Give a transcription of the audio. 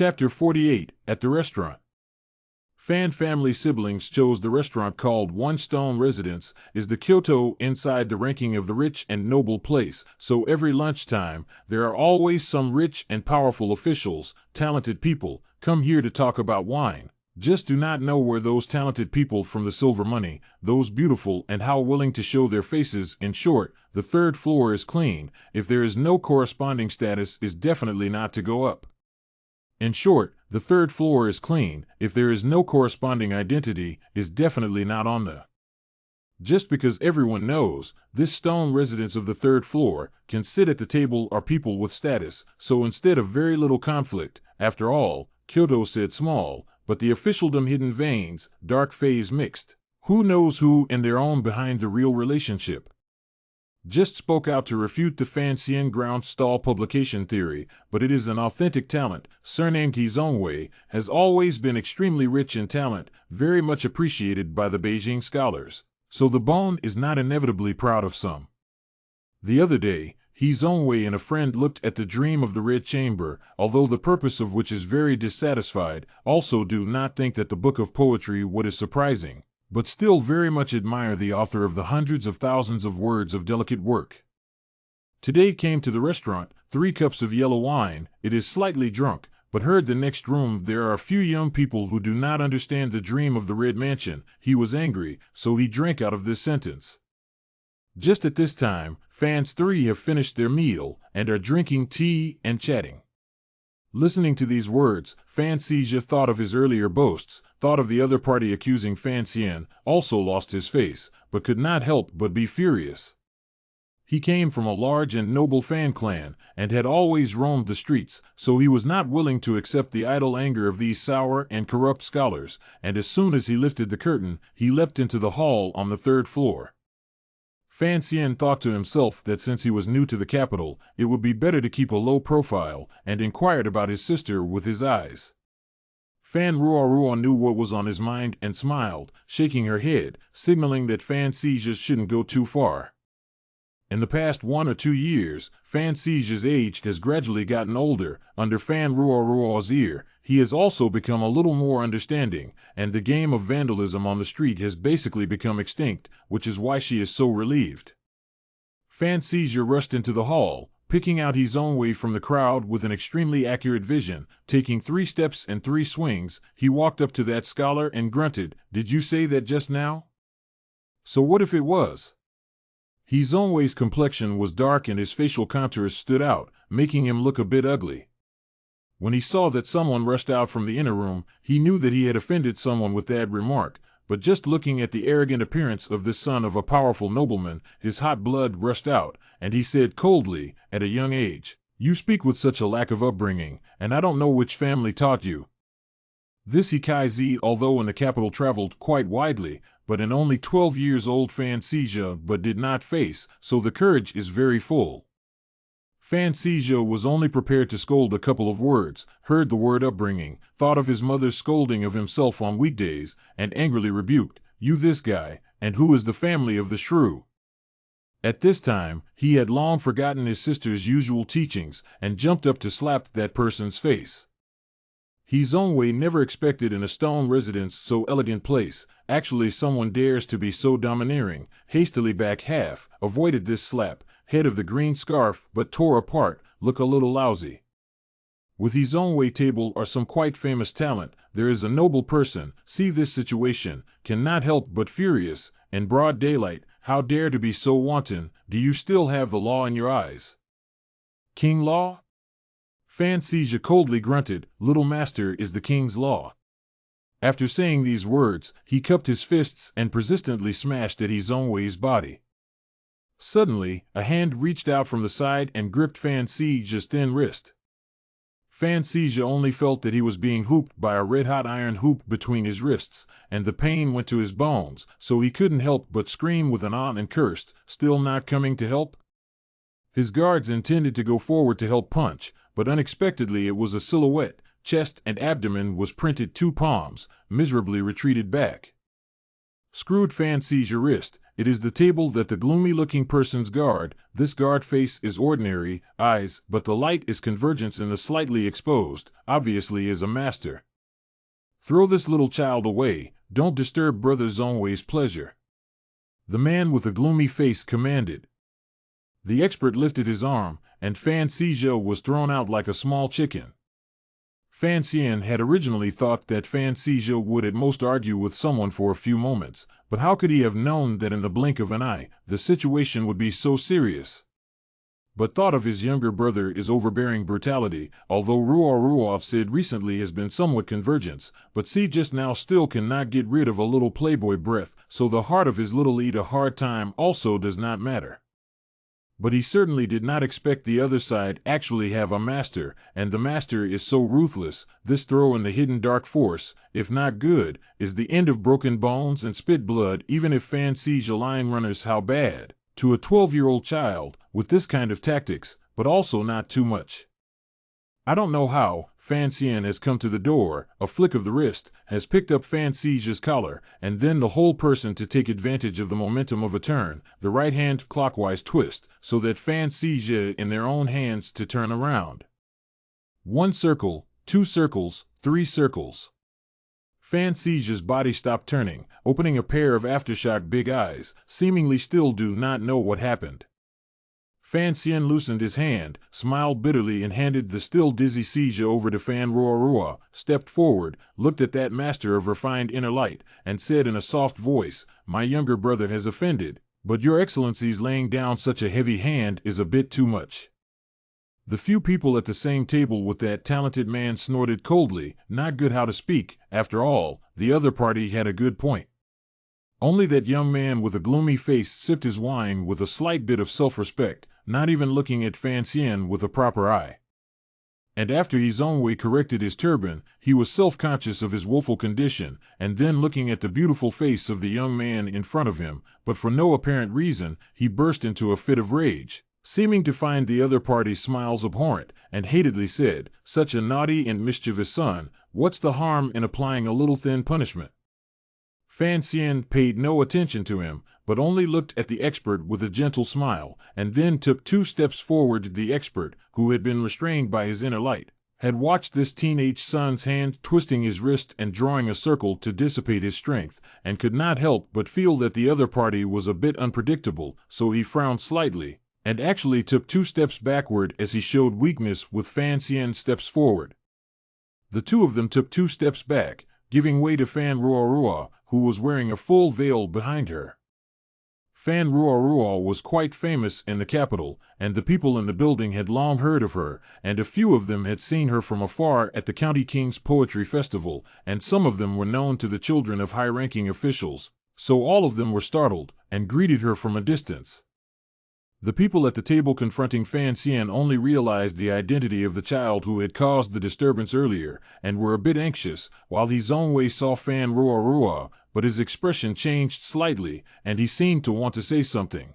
Chapter 48, At the Restaurant. Fan family siblings chose the restaurant called One Stone Residence, is the Kyoto inside the ranking of the rich and noble place, so every lunchtime, there are always some rich and powerful officials, talented people, come here to talk about wine. Just do not know where those talented people from the silver money, those beautiful and how willing to show their faces. In short, the third floor is clean. If there is no corresponding status, is definitely not to go up. In short, the third floor is clean. If there is no corresponding identity, is definitely not on the. Just because everyone knows, this stone residents of the third floor can sit at the table are people with status, so instead of very little conflict, after all, Kyoto said small, but the officialdom hidden veins, dark phase mixed. Who knows who in their own behind the real relationship? Just spoke out to refute the Fancian ground stall publication theory, but it is an authentic talent, surnamed his own way, has always been extremely rich in talent, very much appreciated by the Beijing scholars. So the bone is not inevitably proud of some. The other day, his own way and a friend looked at the Dream of the Red Chamber, although the purpose of which is very dissatisfied, also do not think that the book of poetry what is surprising, but still very much admire the author of the hundreds of thousands of words of delicate work. Today came to the restaurant, 3 cups of yellow wine, it is slightly drunk, but heard the next room there are a few young people who do not understand the dream of the Red Mansion. He was angry, so he drank out of this sentence. Just at this time, fans 3 have finished their meal, and are drinking tea and chatting. Listening to these words, Fan Xizhi thought of his earlier boasts, thought of the other party accusing Fan Xian, also lost his face, but could not help but be furious. He came from a large and noble fan clan, and had always roamed the streets, so he was not willing to accept the idle anger of these sour and corrupt scholars, and as soon as he lifted the curtain, he leapt into the hall on the 3rd floor. Fan Xian thought to himself that since he was new to the capital, it would be better to keep a low profile, and inquired about his sister with his eyes. Fan Ruo knew what was on his mind and smiled, shaking her head, signaling that Fan Xizhi shouldn't go too far. In the past 1 or 2 years, Fan Xizhi's age has gradually gotten older. Under Fan Ruo's ear, he has also become a little more understanding, and the game of vandalism on the street has basically become extinct, which is why she is so relieved. Fan Xizhi rushed into the hall, picking out his own way from the crowd with an extremely accurate vision. Taking 3 steps and 3 swings, he walked up to that scholar and grunted, "Did you say that just now?" So what if it was? His own way's complexion was dark and his facial contours stood out, making him look a bit ugly. When he saw that someone rushed out from the inner room, he knew that he had offended someone with that remark, but just looking at the arrogant appearance of this son of a powerful nobleman, his hot blood rushed out, and he said coldly, at a young age, "You speak with such a lack of upbringing, and I don't know which family taught you." This Hikaizi, although in the capital traveled quite widely, but in only 12 years old Fan Xizhi but did not face, so the courage is very full. Fan Xizhi was only prepared to scold a couple of words, heard the word upbringing, thought of his mother's scolding of himself on weekdays, and angrily rebuked, "You this guy, and who is the family of the shrew?" At this time, he had long forgotten his sister's usual teachings, and jumped up to slap that person's face. His own way never expected in a stone residence so elegant place, actually someone dares to be so domineering, hastily back half, avoided this slap, head of the green scarf but tore apart, look a little lousy. With his own way table are some quite famous talent, there is a noble person, see this situation, cannot help but furious, in broad daylight, how dare to be so wanton, do you still have the law in your eyes? King Law? Fan Xizhi coldly grunted, "Little master is the king's law." After saying these words, he cupped his fists and persistently smashed at his own way's body. Suddenly, a hand reached out from the side and gripped Fan Xizhi's thin wrist. Fan Xizhi only felt that he was being hooped by a red-hot iron hoop between his wrists, and the pain went to his bones, so he couldn't help but scream with an aunt and cursed, still not coming to help? His guards intended to go forward to help punch, but unexpectedly it was a silhouette, chest and abdomen was printed 2 palms, miserably retreated back. Screwed Fan Xizhi's wrist, It is the table that the gloomy-looking persons guard. This guard face is ordinary eyes, but the light is convergence in the slightly exposed, obviously is a master. Throw this little child away, don't disturb Brother Zongwei's pleasure. The man with a gloomy face commanded. The expert lifted his arm, and Fan Sizhou was thrown out like a small chicken. Fan Xian had originally thought that Fan Sizhou would at most argue with someone for a few moments, but how could he have known that in the blink of an eye, the situation would be so serious? But thought of his younger brother is overbearing brutality, although Ruoff said recently has been somewhat convergence, but see just now still cannot get rid of a little playboy breath, so the heart of his little eat a hard time also does not matter. But he certainly did not expect the other side actually have a master, and the master is so ruthless. This throw in the hidden dark force, if not good, is the end of broken bones and spit blood. Even if Fan Sizhou line runners how bad, to a 12-year-old child, with this kind of tactics, but also not too much. I don't know how, Fan Xian has come to the door, a flick of the wrist, has picked up Fan Sizhou's collar, and then the whole person to take advantage of the momentum of a turn, the right hand clockwise twist, so that Fan Sizhou in their own hands to turn around. 1 circle, 2 circles, 3 circles. Fan Sizhou's body stopped turning, opening a pair of aftershock big eyes, seemingly still do not know what happened. Fan Xian loosened his hand, smiled bitterly and handed the still dizzy Sizhou over to Fan Ruoff, stepped forward, looked at that master of refined inner light, and said in a soft voice, "My younger brother has offended, but your excellency's laying down such a heavy hand is a bit too much." The few people at the same table with that talented man snorted coldly, not good how to speak. After all, the other party had a good point. Only that young man with a gloomy face sipped his wine with a slight bit of self-respect, not even looking at Fan Xian with a proper eye. And after Zongwei corrected his turban, he was self-conscious of his woeful condition, and then looking at the beautiful face of the young man in front of him, but for no apparent reason, he burst into a fit of rage, seeming to find the other party's smiles abhorrent, and hatedly said, "Such a naughty and mischievous son, what's the harm in applying a little thin punishment?" Fan Xian paid no attention to him, but only looked at the expert with a gentle smile, and then took 2 steps forward. The expert, who had been restrained by his inner light, had watched this teenage son's hand twisting his wrist and drawing a circle to dissipate his strength, and could not help but feel that the other party was a bit unpredictable, so he frowned slightly, and actually took 2 steps backward as he showed weakness with Fan Xian steps forward. The two of them took 2 steps back, giving way to Fan Ruoff, who was wearing a full veil behind her. Fan Ruoff was quite famous in the capital, and the people in the building had long heard of her, and a few of them had seen her from afar at the County King's Poetry Festival, and some of them were known to the children of high-ranking officials, so all of them were startled, and greeted her from a distance. The people at the table confronting Fan Xian only realized the identity of the child who had caused the disturbance earlier, and were a bit anxious, while Zongwei saw Fan Ruoff, but his expression changed slightly, and he seemed to want to say something.